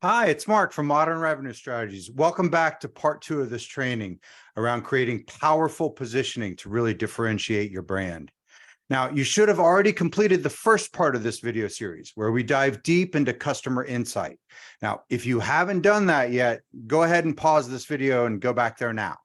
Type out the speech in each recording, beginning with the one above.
Hi, it's Mark from Modern Revenue Strategies. Welcome back to part two of this training around creating powerful positioning to really differentiate your brand. Now, you should have already completed the first part of this video series where we dive deep into customer insight. Now, if you haven't done that yet, go ahead and pause this video and go back there now.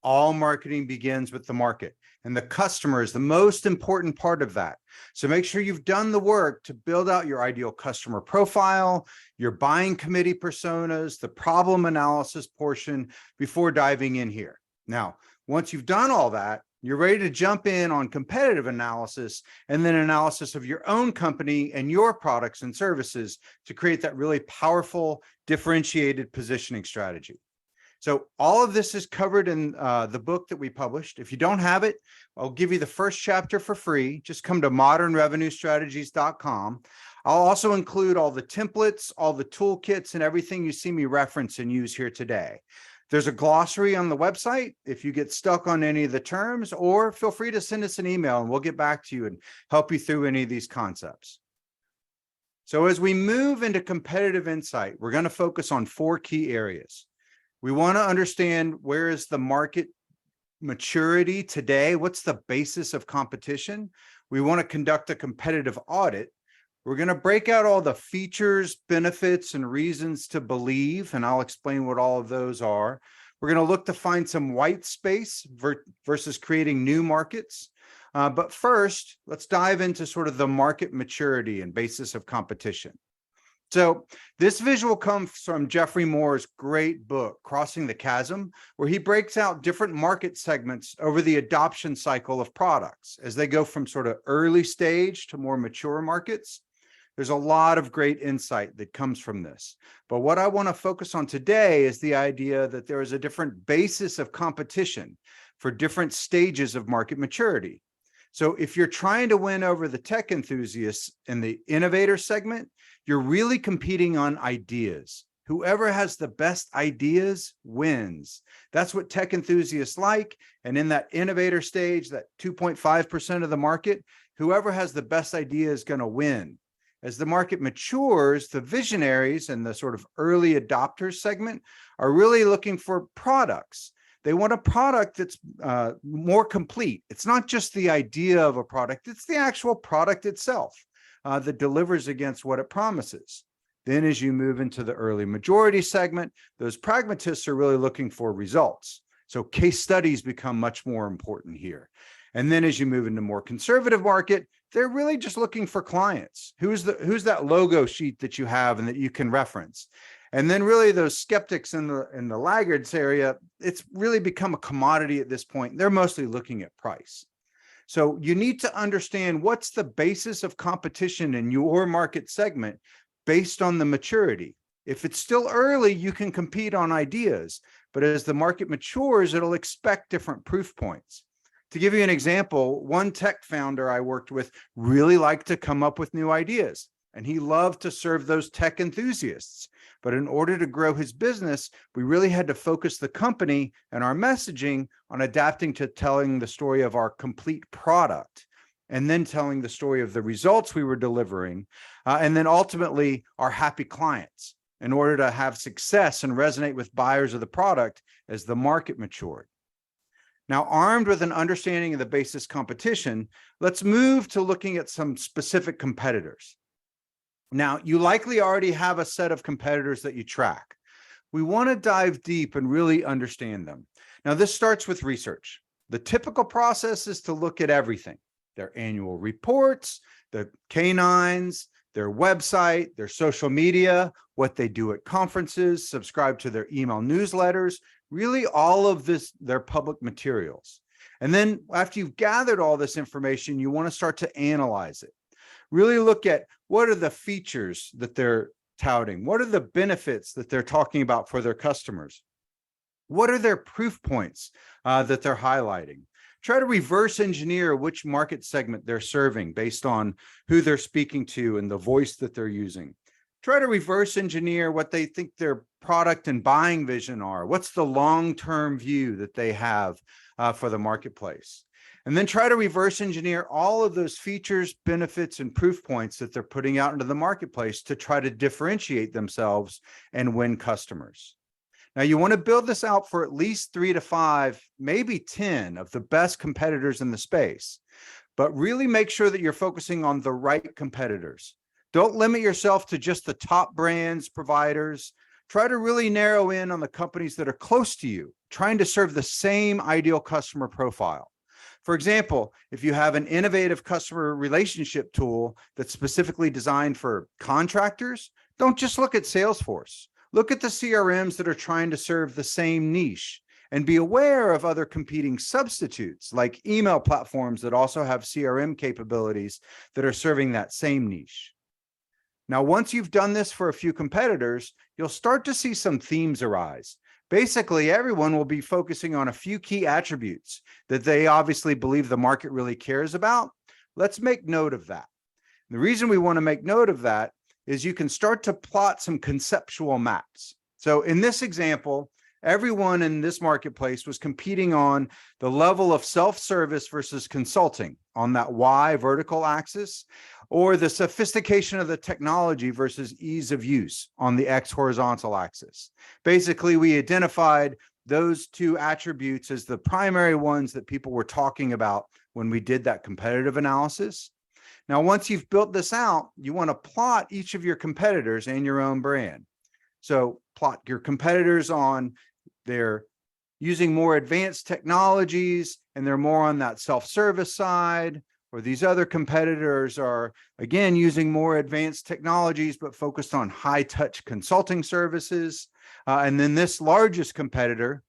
All marketing begins with the market, and the customer is the most important part of that. So make sure you've done the work to build out your ideal customer profile, your buying committee personas, the problem analysis portion before diving in here. Now, once you've done all that, you're ready to jump in on competitive analysis and then analysis of your own company and your products and services to create that really powerful, differentiated positioning strategy. So all of this is covered in the book that we published. If you don't have it, I'll give you the first chapter for free. Just come to modernrevenuestrategies.com. I'll also include all the templates, all the toolkits, and everything you see me reference and use here today. There's a glossary on the website if you get stuck on any of the terms, or feel free to send us an email and we'll get back to you and help you through any of these concepts. So as we move into competitive insight, we're going to focus on four key areas. We want to understand where is the market maturity today? What's the basis of competition? We want to conduct a competitive audit. We're going to break out all the features, benefits, and reasons to believe, and I'll explain what all of those are. We're going to look to find some white space versus creating new markets. But first, let's dive into sort of the market maturity and basis of competition. So this visual comes from Jeffrey Moore's great book, Crossing the Chasm, where he breaks out different market segments over the adoption cycle of products as they go from sort of early stage to more mature markets. There's a lot of great insight that comes from this. But what I want to focus on today is the idea that there is a different basis of competition for different stages of market maturity. So if you're trying to win over the tech enthusiasts in the innovator segment, you're really competing on ideas. Whoever has the best ideas wins. That's what tech enthusiasts like. And in that innovator stage, that 2.5% of the market, whoever has the best idea is going to win. As the market matures, the visionaries and the sort of early adopters segment are really looking for products. They want a product that's more complete. It's not just the idea of a product, it's the actual product itself that delivers against what it promises. Then as you move into the early majority segment, those pragmatists are really looking for results. So case studies become much more important here. And then as you move into more conservative market, they're really just looking for clients. Who's that logo sheet that you have and that you can reference? And then really those skeptics in the laggards area, it's really become a commodity at this point. They're mostly looking at price. So you need to understand what's the basis of competition in your market segment based on the maturity. If it's still early, you can compete on ideas, but as the market matures, it'll expect different proof points. To give you an example, one tech founder I worked with really liked to come up with new ideas, and he loved to serve those tech enthusiasts. But in order to grow his business, we really had to focus the company and our messaging on adapting to telling the story of our complete product, and then telling the story of the results we were delivering, and then ultimately our happy clients in order to have success and resonate with buyers of the product as the market matured. Now, armed with an understanding of the basis competition, let's move to looking at some specific competitors. Now, you likely already have a set of competitors that you track. We want to dive deep and really understand them. Now, this starts with research. The typical process is to look at everything: their annual reports, the canines, their website, their social media, what they do at conferences, subscribe to their email newsletters, really all of this, their public materials. And then after you've gathered all this information, you want to start to analyze it. Really look at what are the features that they're touting? What are the benefits that they're talking about for their customers? What are their proof points that they're highlighting? Try to reverse engineer which market segment they're serving based on who they're speaking to and the voice that they're using. Try to reverse engineer what they think their product and buying vision are. What's the long-term view that they have for the marketplace. And then try to reverse engineer all of those features, benefits, and proof points that they're putting out into the marketplace to try to differentiate themselves and win customers. Now, you want to build this out for at least 3 to 5, maybe 10 of the best competitors in the space, but really make sure that you're focusing on the right competitors. Don't limit yourself to just the top brands, providers. Try to really narrow in on the companies that are close to you, trying to serve the same ideal customer profile. For example, if you have an innovative customer relationship tool that's specifically designed for contractors, don't just look at Salesforce. Look at the CRMs that are trying to serve the same niche, and be aware of other competing substitutes like email platforms that also have CRM capabilities that are serving that same niche. Now, once you've done this for a few competitors, you'll start to see some themes arise. Basically, everyone will be focusing on a few key attributes that they obviously believe the market really cares about. Let's make note of that. The reason we want to make note of that is you can start to plot some conceptual maps. So in this example, everyone in this marketplace was competing on the level of self-service versus consulting on that Y vertical axis, or the sophistication of the technology versus ease of use on the X horizontal axis. Basically, we identified those two attributes as the primary ones that people were talking about when we did that competitive analysis. Now, once you've built this out, you want to plot each of your competitors and your own brand. So plot your competitors on their using more advanced technologies, and they're more on that self-service side, or these other competitors are, again, using more advanced technologies, but focused on high-touch consulting services. And then this largest competitor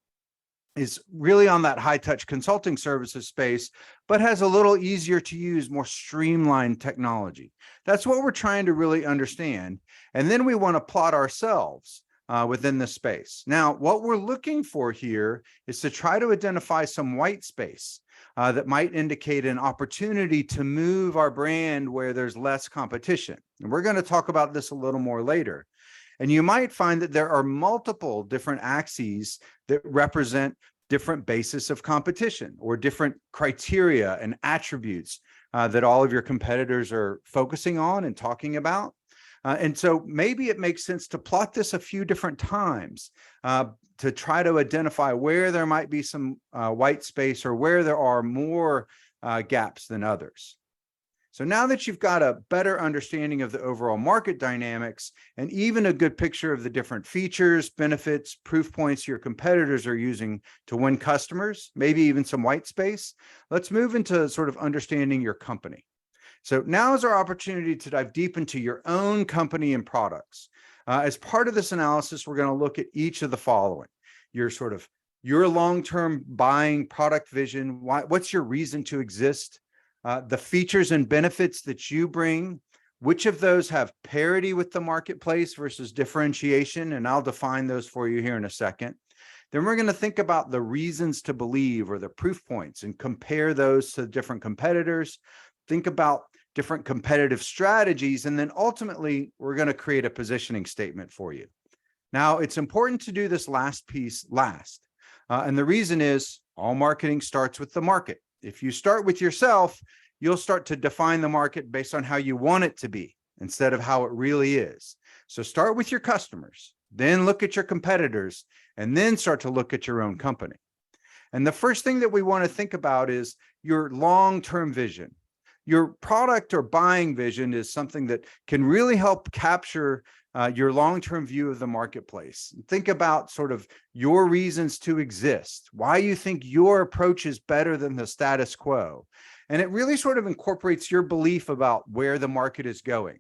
is really on that high-touch consulting services space, but has a little easier to use, more streamlined technology. That's what we're trying to really understand. And then we want to plot ourselves within the space. Now, what we're looking for here is to try to identify some white space that might indicate an opportunity to move our brand where there's less competition. And we're going to talk about this a little more later. And you might find that there are multiple different axes that represent different bases of competition or different criteria and attributes that all of your competitors are focusing on and talking about. And so maybe it makes sense to plot this a few different times to try to identify where there might be some white space or where there are more gaps than others. So now that you've got a better understanding of the overall market dynamics and even a good picture of the different features, benefits, proof points your competitors are using to win customers, maybe even some white space, let's move into sort of understanding your company. So now is our opportunity to dive deep into your own company and products. As part of this analysis, we're going to look at each of the following: your long-term buying product vision. What's your reason to exist? The features and benefits that you bring, which of those have parity with the marketplace versus differentiation? And I'll define those for you here in a second. Then we're going to think about the reasons to believe or the proof points and compare those to different competitors. Think about different competitive strategies. And then ultimately, we're going to create a positioning statement for you. Now, it's important to do this last piece last. And the reason is all marketing starts with the market. If you start with yourself, you'll start to define the market based on how you want it to be instead of how it really is. So start with your customers, then look at your competitors, and then start to look at your own company. And the first thing that we want to think about is your long-term vision. Your product or buying vision is something that can really help capture your long-term view of the marketplace. Think about sort of your reasons to exist, why you think your approach is better than the status quo. And it really sort of incorporates your belief about where the market is going.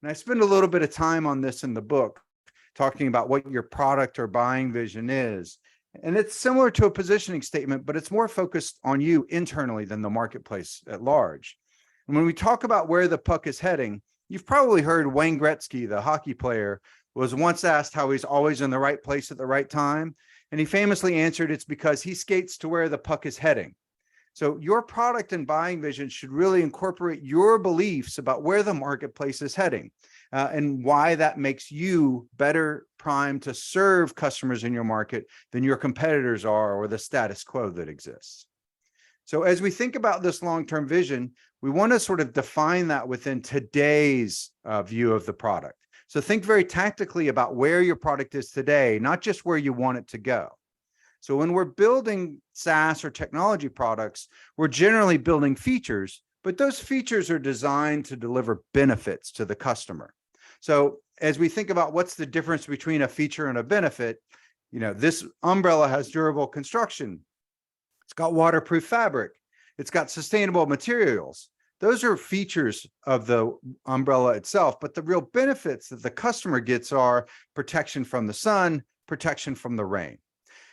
And I spend a little bit of time on this in the book, talking about what your product or buying vision is. And it's similar to a positioning statement, but it's more focused on you internally than the marketplace at large. And when we talk about where the puck is heading, you've probably heard Wayne Gretzky, the hockey player, was once asked how he's always in the right place at the right time. And he famously answered, it's because he skates to where the puck is heading. So your product and buying vision should really incorporate your beliefs about where the marketplace is heading and why that makes you better primed to serve customers in your market than your competitors are or the status quo that exists. So as we think about this long-term vision, we want to sort of define that within today's view of the product. So think very tactically about where your product is today, not just where you want it to go. So when we're building SaaS or technology products, we're generally building features, but those features are designed to deliver benefits to the customer. So as we think about what's the difference between a feature and a benefit, this umbrella has durable construction. It's got waterproof fabric. It's got sustainable materials. Those are features of the umbrella itself, but the real benefits that the customer gets are protection from the sun, protection from the rain.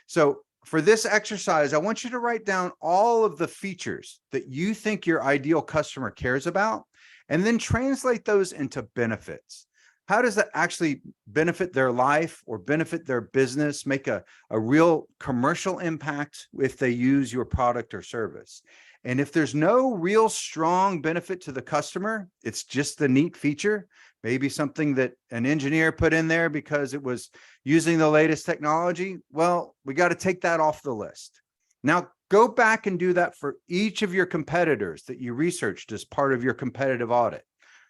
So for this exercise, I want you to write down all of the features that you think your ideal customer cares about, and then translate those into benefits. How does that actually benefit their life or benefit their business, make a real commercial impact if they use your product or service? And if there's no real strong benefit to the customer, it's just a neat feature, maybe something that an engineer put in there because it was using the latest technology, well, we got to take that off the list. Now, go back and do that for each of your competitors that you researched as part of your competitive audit,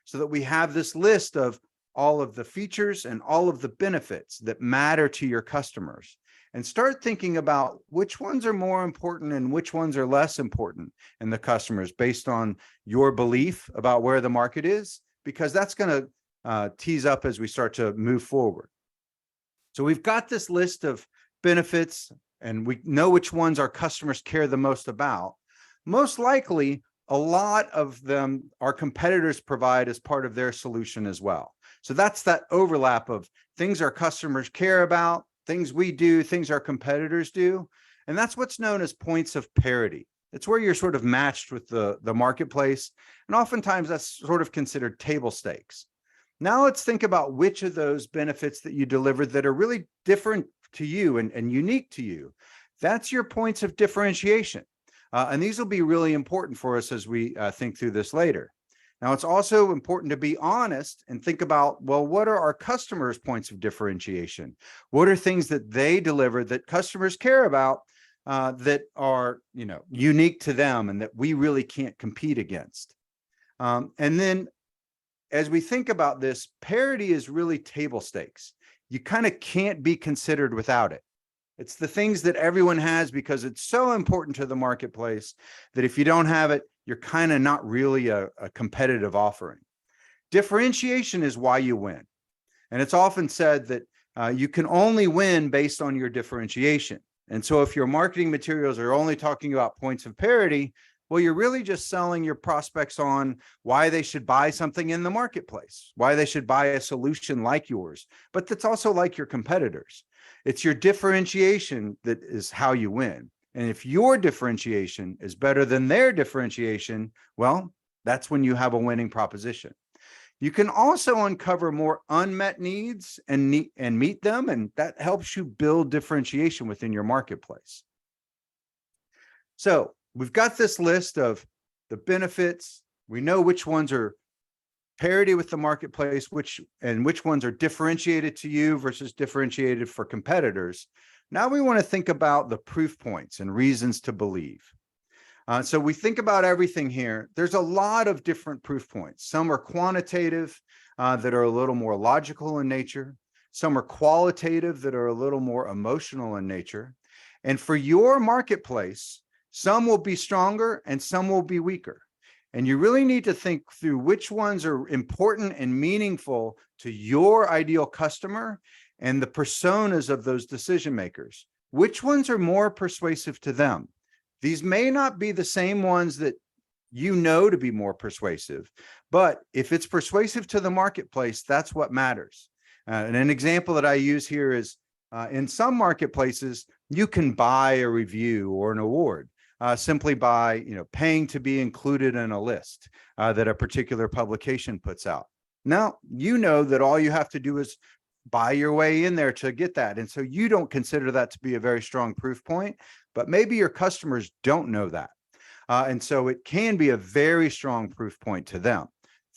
so that we have this list of all of the features and all of the benefits that matter to your customers, and start thinking about which ones are more important and which ones are less important in the customers based on your belief about where the market is, because that's going to tease up as we start to move forward. So we've got this list of benefits and we know which ones our customers care the most about. Most likely, a lot of them our competitors provide as part of their solution as well. So that's that overlap of things our customers care about, things we do, things our competitors do. And that's what's known as points of parity. It's where you're sort of matched with the marketplace. And oftentimes that's sort of considered table stakes. Now let's think about which of those benefits that you deliver that are really different to you and unique to you. That's your points of differentiation. And these will be really important for us as we think through this later. Now, it's also important to be honest and think about, well, what are our customers' points of differentiation? What are things that they deliver that customers care about that are, unique to them and that we really can't compete against? And then as we think about this, parity is really table stakes. You kind of can't be considered without it. It's the things that everyone has because it's so important to the marketplace that if you don't have it, you're kind of not really a competitive offering. Differentiation is why you win. And it's often said that you can only win based on your differentiation. And so if your marketing materials are only talking about points of parity, well, you're really just selling your prospects on why they should buy something in the marketplace, why they should buy a solution like yours, but that's also like your competitors. It's your differentiation that is how you win. And if your differentiation is better than their differentiation, well, that's when you have a winning proposition. You can also uncover more unmet needs and meet them, and that helps you build differentiation within your marketplace. So we've got this list of the benefits. We know which ones are parity with the marketplace, which ones are differentiated to you versus differentiated for competitors. Now we want to think about the proof points and reasons to believe. So we think about everything here. There's a lot of different proof points. Some are quantitative that are a little more logical in nature. Some are qualitative that are a little more emotional in nature. And for your marketplace, some will be stronger and some will be weaker. And you really need to think through which ones are important and meaningful to your ideal customer and the personas of those decision makers. Which ones are more persuasive to them? These may not be the same ones that you know to be more persuasive, but if it's persuasive to the marketplace, that's what matters. And an example that I use here is in some marketplaces, you can buy a review or an award simply by paying to be included in a list that a particular publication puts out. Now, you know that all you have to do is buy your way in there to get that. And so you don't consider that to be a very strong proof point, but maybe your customers don't know that. And so it can be a very strong proof point to them.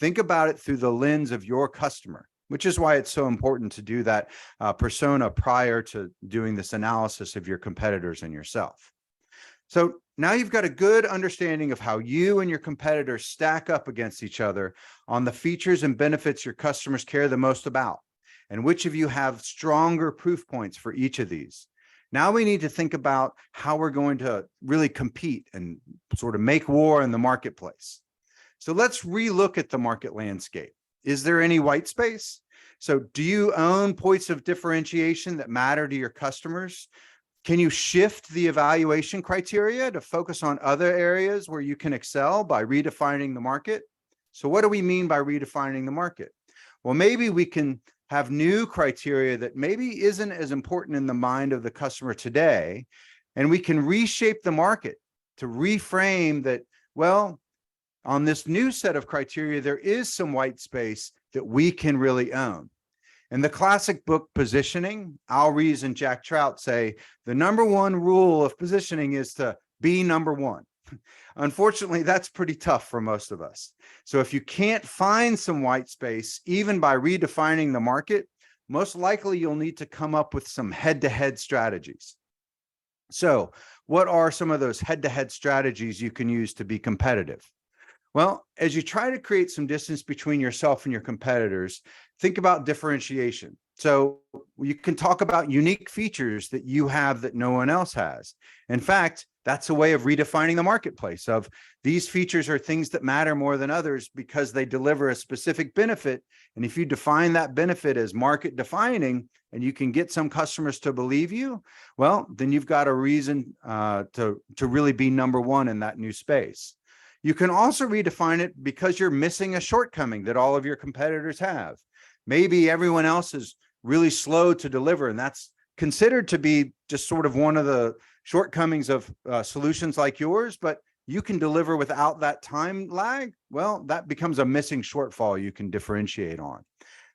Think about it through the lens of your customer, which is why it's so important to do that persona prior to doing this analysis of your competitors and yourself. So now you've got a good understanding of how you and your competitors stack up against each other on the features and benefits your customers care the most about, and which of you have stronger proof points for each of these. Now we need to think about how we're going to really compete and sort of make war in the marketplace. So let's relook at the market landscape. Is there any white space? So do you own points of differentiation that matter to your customers? Can you shift the evaluation criteria to focus on other areas where you can excel by redefining the market? So what do we mean by redefining the market? Well, maybe we can have new criteria that maybe isn't as important in the mind of the customer today, and we can reshape the market to reframe that, well, on this new set of criteria, there is some white space that we can really own. In the classic book, Positioning, Al Ries and Jack Trout say, the number one rule of positioning is to be number one. Unfortunately, that's pretty tough for most of us. So if you can't find some white space, even by redefining the market, most likely you'll need to come up with some head-to-head strategies. So what are some of those head-to-head strategies you can use to be competitive? Well, as you try to create some distance between yourself and your competitors, think about differentiation. So you can talk about unique features that you have that no one else has. In fact, that's a way of redefining the marketplace of these features are things that matter more than others because they deliver a specific benefit. And if you define that benefit as market defining and you can get some customers to believe you, well, then you've got a reason to really be number one in that new space. You can also redefine it because you're missing a shortcoming that all of your competitors have. Maybe everyone else is really slow to deliver, and that's considered to be just sort of one of the shortcomings of solutions like yours, but you can deliver without that time lag. Well, that becomes a missing shortfall you can differentiate on.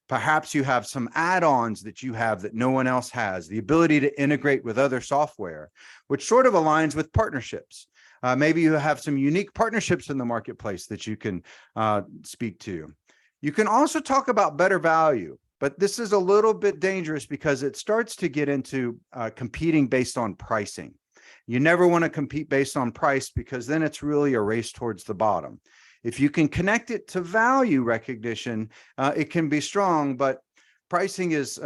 Perhaps you have some add-ons that you have that no one else has, the ability to integrate with other software, which sort of aligns with partnerships. Maybe you have some unique partnerships in the marketplace that you can speak to. You can also talk about better value, but this is a little bit dangerous because it starts to get into competing based on pricing. You never want to compete based on price because then it's really a race towards the bottom. If you can connect it to value recognition, it can be strong, but pricing is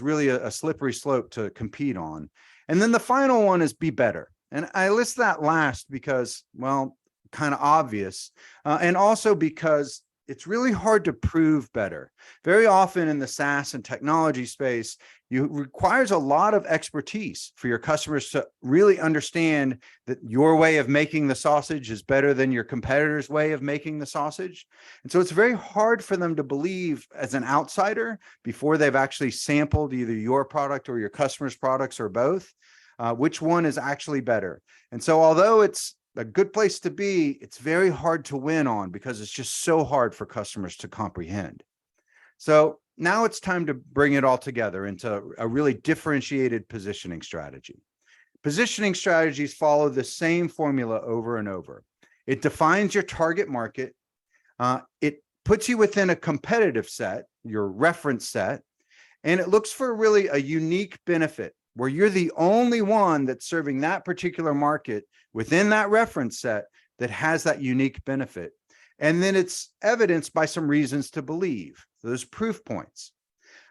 really a slippery slope to compete on. And then the final one is be better. And I list that last because, well, kind of obvious, and also because it's really hard to prove better. Very often in the SaaS and technology space, it requires a lot of expertise for your customers to really understand that your way of making the sausage is better than your competitor's way of making the sausage. And so it's very hard for them to believe as an outsider before they've actually sampled either your product or your customer's products or both, which one is actually better. And so although it's a good place to be, it's very hard to win on because it's just so hard for customers to comprehend. So now it's time to bring it all together into a really differentiated positioning strategy. Positioning strategies follow the same formula over and over. It defines your target market. It puts you within a competitive set, your reference set, and it looks for really a unique benefit where you're the only one that's serving that particular market within that reference set that has that unique benefit. And then it's evidenced by some reasons to believe, those proof points.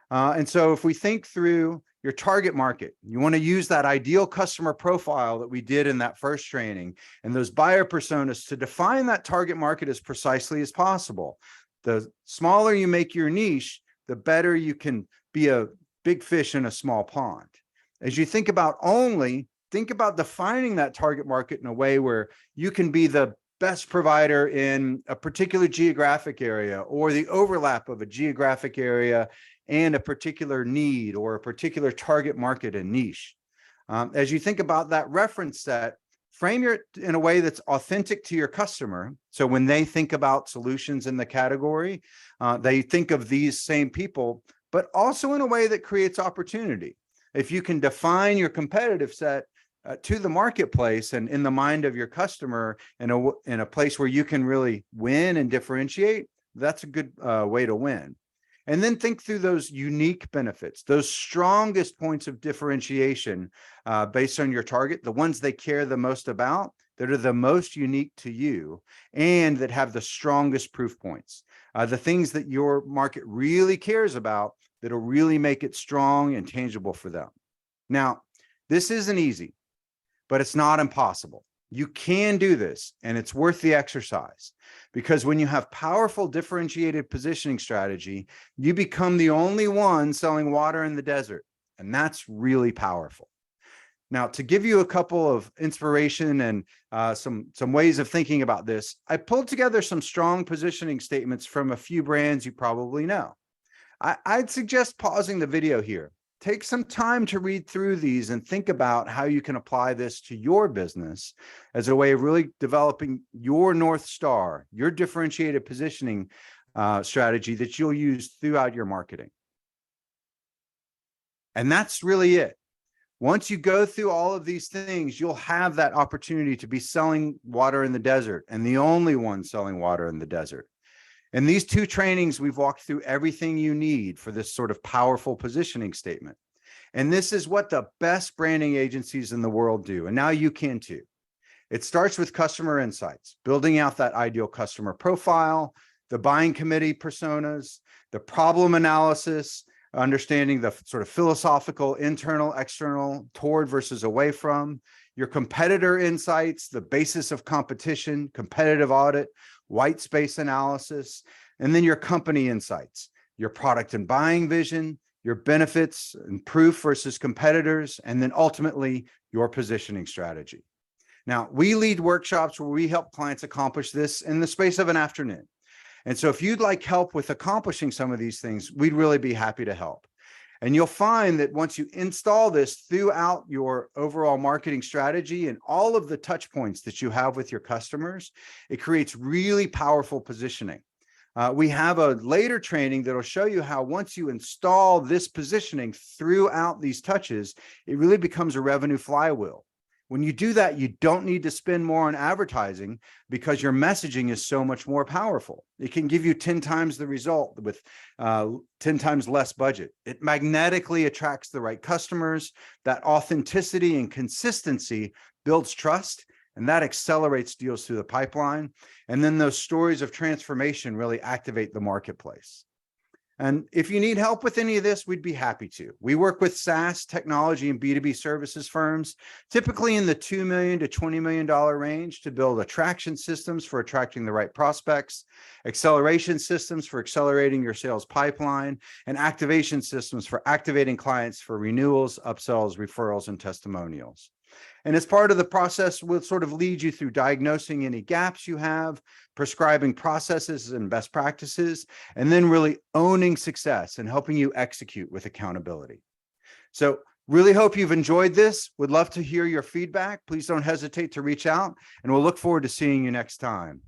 And so if we think through your target market, you want to use that ideal customer profile that we did in that first training and those buyer personas to define that target market as precisely as possible. The smaller you make your niche, the better you can be a big fish in a small pond. As you think about defining that target market in a way where you can be the best provider in a particular geographic area or the overlap of a geographic area and a particular need or a particular target market and niche. As you think about that reference set, frame it in a way that's authentic to your customer. So when they think about solutions in the category, they think of these same people, but also in a way that creates opportunity. If you can define your competitive set to the marketplace and in the mind of your customer in a place where you can really win and differentiate, that's a good way to win. And then think through those unique benefits, those strongest points of differentiation based on your target, the ones they care the most about, that are the most unique to you and that have the strongest proof points, the things that your market really cares about that'll really make it strong and tangible for them. Now, this isn't easy, but it's not impossible. You can do this, and it's worth the exercise, because when you have powerful differentiated positioning strategy, you become the only one selling water in the desert, and that's really powerful. Now, to give you a couple of inspiration and some ways of thinking about this, I pulled together some strong positioning statements from a few brands you probably know. I'd suggest pausing the video here. Take some time to read through these and think about how you can apply this to your business as a way of really developing your North Star, your differentiated positioning strategy that you'll use throughout your marketing. And that's really it. Once you go through all of these things, you'll have that opportunity to be selling water in the desert and the only one selling water in the desert. In these 2 trainings, we've walked through everything you need for this sort of powerful positioning statement. And this is what the best branding agencies in the world do. And now you can too. It starts with customer insights, building out that ideal customer profile, the buying committee personas, the problem analysis, understanding the sort of philosophical, internal, external, toward versus away from, your competitor insights, the basis of competition, competitive audit, white space analysis, and then your company insights, your product and buying vision, your benefits and proof versus competitors, and then ultimately your positioning strategy. Now, we lead workshops where we help clients accomplish this in the space of an afternoon. And so if you'd like help with accomplishing some of these things, we'd really be happy to help. And you'll find that once you install this throughout your overall marketing strategy and all of the touch points that you have with your customers, it creates really powerful positioning. We have a later training that'll show you how once you install this positioning throughout these touches, it really becomes a revenue flywheel. When you do that, you don't need to spend more on advertising because your messaging is so much more powerful. It can give you 10 times the result with 10 times less budget. It magnetically attracts the right customers. That authenticity and consistency builds trust, and that accelerates deals through the pipeline. And then those stories of transformation really activate the marketplace. And if you need help with any of this, we'd be happy to. We work with SaaS technology and B2B services firms, typically in the $2 million to $20 million range, to build attraction systems for attracting the right prospects, acceleration systems for accelerating your sales pipeline, and activation systems for activating clients for renewals, upsells, referrals, and testimonials. And as part of the process, we'll sort of lead you through diagnosing any gaps you have, prescribing processes and best practices, and then really owning success and helping you execute with accountability. So really hope you've enjoyed this. Would love to hear your feedback. Please don't hesitate to reach out, and we'll look forward to seeing you next time.